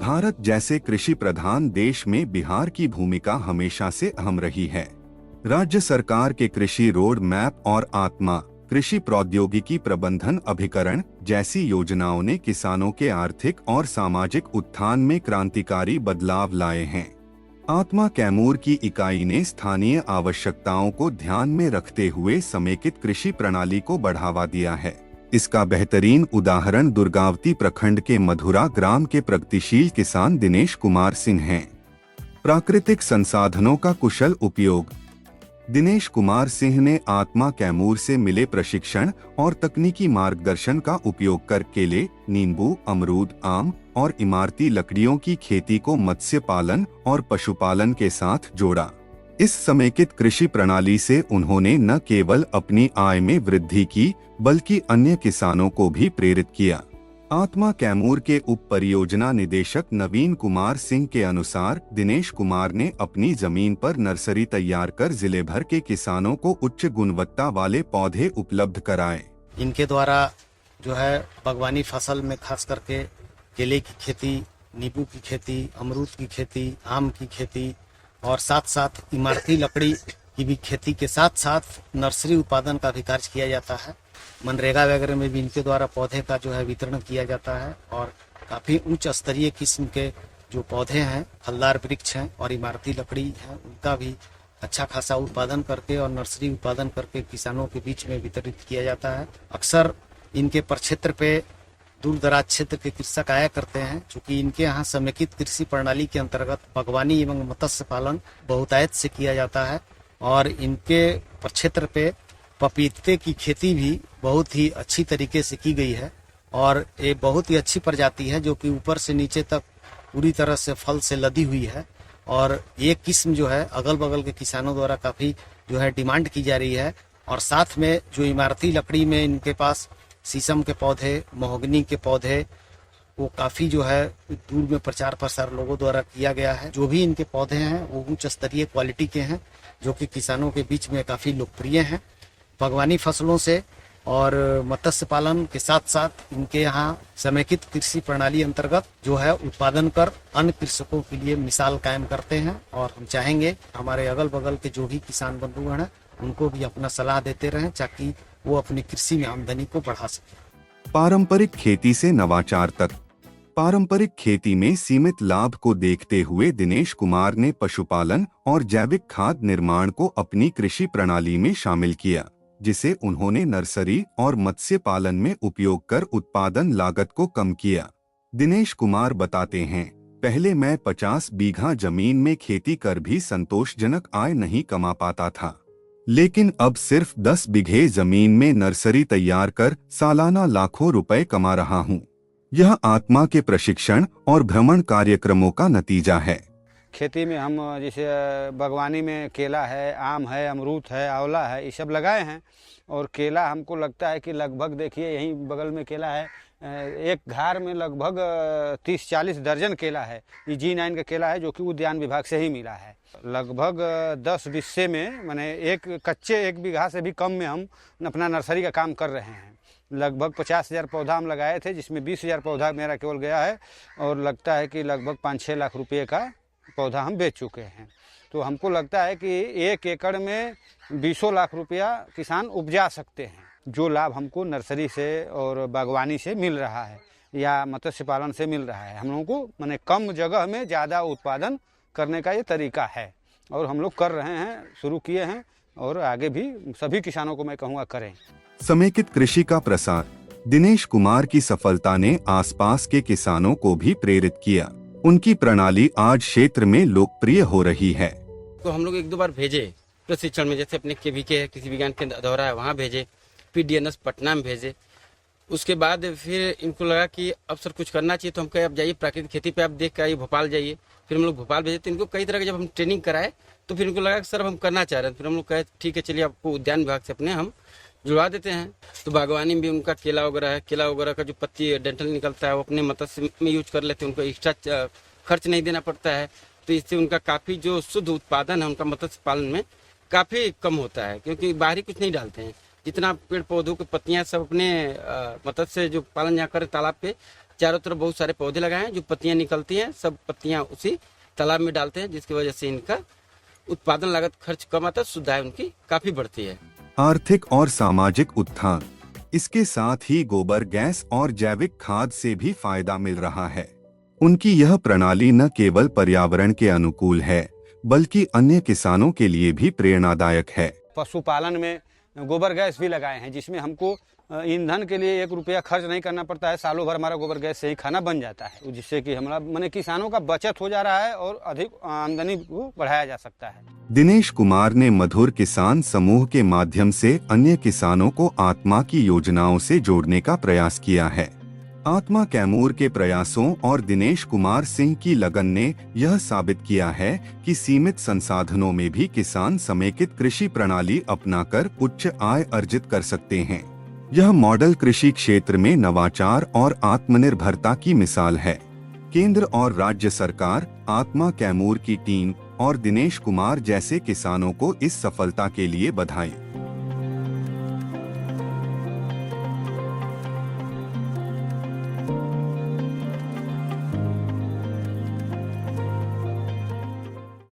भारत जैसे कृषि प्रधान देश में बिहार की भूमिका हमेशा से अहम रही है। राज्य सरकार के कृषि रोड मैप और आत्मा कृषि प्रौद्योगिकी प्रबंधन अभिकरण जैसी योजनाओं ने किसानों के आर्थिक और सामाजिक उत्थान में क्रांतिकारी बदलाव लाए हैं। आत्मा कैमूर की इकाई ने स्थानीय आवश्यकताओं को ध्यान में रखते हुए समेकित कृषि प्रणाली को बढ़ावा दिया है। इसका बेहतरीन उदाहरण दुर्गावती प्रखंड के मधुरा ग्राम के प्रगतिशील किसान दिनेश कुमार सिंह हैं। प्राकृतिक संसाधनों का कुशल उपयोग। दिनेश कुमार सिंह ने आत्मा कैमूर से मिले प्रशिक्षण और तकनीकी मार्गदर्शन का उपयोग कर केले, नींबू, अमरूद, आम और इमारती लकड़ियों की खेती को मत्स्य पालन और पशुपालन के साथ जोड़ा। इस समेकित कृषि प्रणाली से उन्होंने न केवल अपनी आय में वृद्धि की बल्कि अन्य किसानों को भी प्रेरित किया। आत्मा कैमूर के उप परियोजना निदेशक नवीन कुमार सिंह के अनुसार दिनेश कुमार ने अपनी जमीन पर नर्सरी तैयार कर जिले भर के किसानों को उच्च गुणवत्ता वाले पौधे उपलब्ध कराए। इनके द्वारा जो है बागवानी फसल में खास करके केले की खेती, नींबू की खेती, अमरूद की खेती, आम की खेती और साथ साथ इमारती लकड़ी की भी खेती के साथ साथ नर्सरी उत्पादन का भी कार्य किया जाता है। मनरेगा वगैरह में भी इनके द्वारा पौधे का जो है वितरण किया जाता है और काफ़ी उच्च स्तरीय किस्म के जो पौधे हैं, फलदार वृक्ष हैं और इमारती लकड़ी है, उनका भी अच्छा खासा उत्पादन करके और नर्सरी उत्पादन करके किसानों के बीच में वितरित किया जाता है। अक्सर इनके प्रक्षेत्र पे दूर दराज क्षेत्र के कृषक आया करते हैं, चूँकि इनके यहाँ समेकित कृषि प्रणाली के अंतर्गत बागवानी एवं मत्स्य पालन बहुतायत से किया जाता है और इनके प्रक्षेत्र पे पपीते की खेती भी बहुत ही अच्छी तरीके से की गई है और ये बहुत ही अच्छी प्रजाति है जो कि ऊपर से नीचे तक पूरी तरह से फल से लदी हुई है और ये किस्म जो है अगल बगल के किसानों द्वारा काफ़ी जो है डिमांड की जा रही है। और साथ में जो इमारती लकड़ी में इनके पास शीशम के पौधे, महोगनी के पौधे, वो काफ़ी जो है दूर में प्रचार प्रसार लोगों द्वारा किया गया है। जो भी इनके पौधे हैं वो उच्च स्तरीय क्वालिटी के हैं जो कि किसानों के बीच में काफ़ी लोकप्रिय हैं। बागवानी फसलों से और मत्स्य पालन के साथ साथ इनके यहाँ समेकित कृषि प्रणाली अंतर्गत जो है उत्पादन कर अन्य कृषकों के लिए मिसाल कायम करते हैं और हम चाहेंगे हमारे अगल बगल के जो भी किसान बंधुगण हैं उनको भी अपना सलाह देते रहें ताकि वो अपनी कृषि में आमदनी को बढ़ा सके। पारंपरिक खेती से नवाचार तक। पारंपरिक खेती में सीमित लाभ को देखते हुए दिनेश कुमार ने पशुपालन और जैविक खाद निर्माण को अपनी कृषि प्रणाली में शामिल किया, जिसे उन्होंने नर्सरी और मत्स्य पालन में उपयोग कर उत्पादन लागत को कम किया। दिनेश कुमार बताते हैं, पहले मैं 50 बीघा जमीन में खेती कर भी संतोषजनक आय नहीं कमा पाता था, लेकिन अब सिर्फ 10 बीघे जमीन में नर्सरी तैयार कर सालाना लाखों रुपए कमा रहा हूँ। यह आत्मा के प्रशिक्षण और भ्रमण कार्यक्रमों का नतीजा है। खेती में हम जैसे बागवानी में केला है, आम है, अमरूद है, आंवला है, ये सब लगाए हैं और केला हमको लगता है कि लगभग देखिए यहीं बगल में केला है, एक घार में लगभग 30-40 दर्जन केला है। ये G9 का केला है जो कि उद्यान विभाग से ही मिला है। लगभग 10 बिस्से में माने एक कच्चे 1 बीघा से भी कम में हम अपना नर्सरी का काम कर रहे हैं। लगभग 50,000 पौधा हम लगाए थे जिसमें 20,000 पौधा मेरा केवल गया है और लगता है कि लगभग 5-6 लाख रुपये का पौधा हम बेच चुके हैं। तो हमको लगता है कि 1 एकड़ में 20 लाख रुपया किसान उपजा सकते हैं। जो लाभ हमको नर्सरी से और बागवानी से मिल रहा है या मत्स्य पालन से मिल रहा है, हम लोगों को माने कम जगह में ज़्यादा उत्पादन करने का ये तरीका है और हम लोग कर रहे हैं, शुरू किए हैं और आगे भी सभी किसानों को मैं कहूँगा करें। समेकित कृषि का प्रसार। दिनेश कुमार की सफलता ने आसपास के किसानों को भी प्रेरित किया। उनकी प्रणाली आज क्षेत्र में लोकप्रिय हो रही है। तो हम लोग 1-2 बार भेजे प्रशिक्षण में, जैसे अपने KVK कृषि विज्ञान केंद्र दौरा है वहाँ भेजे, PDNS पटना में भेजे। उसके बाद फिर इनको लगा कि अब सर कुछ करना चाहिए, तो हम कहे अब जाइए प्राकृतिक खेती पे आप देख कर आइए, भोपाल जाइए। फिर हम लोग भोपाल भेजे, तो इनको कई तरह के जब हम ट्रेनिंग कराए तो फिर इनको लगा कि सर हम करना चाह रहे हैं। फिर हम लोग कहे ठीक है चलिए आपको उद्यान विभाग से अपने हम जुड़वा देते हैं। तो बागवानी में भी उनका केला वगैरह है, केला वगैरह का जो पत्ती डेंटल निकलता है वो अपने मत्स्य में यूज कर लेते हैं, उनको एक्स्ट्रा खर्च नहीं देना पड़ता है। तो इससे उनका काफ़ी जो शुद्ध उत्पादन है उनका मत्स्य पालन में काफ़ी कम होता है, क्योंकि बाहरी कुछ नहीं डालते हैं। जितना पेड़ पौधों की पत्तियां सब अपने मत्स्य जो पालन यहाँ कर तालाब पे चारों तरफ बहुत सारे पौधे लगाए हैं, जो पत्तियां निकलती हैं सब पत्तियां उसी तालाब में डालते हैं, जिसकी वजह से इनका उत्पादन लागत खर्च कम आता है, शुद्ध आय उनकी काफ़ी बढ़ती है। आर्थिक और सामाजिक उत्थान। इसके साथ ही गोबर गैस और जैविक खाद से भी फायदा मिल रहा है। उनकी यह प्रणाली न केवल पर्यावरण के अनुकूल है बल्कि अन्य किसानों के लिए भी प्रेरणादायक है। पशुपालन में गोबर गैस भी लगाए हैं, जिसमें हमको ईंधन के लिए 1 रुपया खर्च नहीं करना पड़ता है। सालों भर हमारा गोबर गैस से ही खाना बन जाता है, जिससे कि हमारा माने किसानों का बचत हो जा रहा है और अधिक आमदनी को बढ़ाया जा सकता है। दिनेश कुमार ने मधुर किसान समूह के माध्यम से अन्य किसानों को आत्मा की योजनाओं से जोड़ने का प्रयास किया है। आत्मा कैमूर के प्रयासों और दिनेश कुमार सिंह की लगन ने यह साबित किया है कि सीमित संसाधनों में भी किसान समेकित कृषि प्रणाली अपनाकर उच्च आय अर्जित कर सकते हैं। यह मॉडल कृषि क्षेत्र में नवाचार और आत्मनिर्भरता की मिसाल है। केंद्र और राज्य सरकार, आत्मा कैमूर की टीम और दिनेश कुमार जैसे किसानों को इस सफलता के लिए बधाई।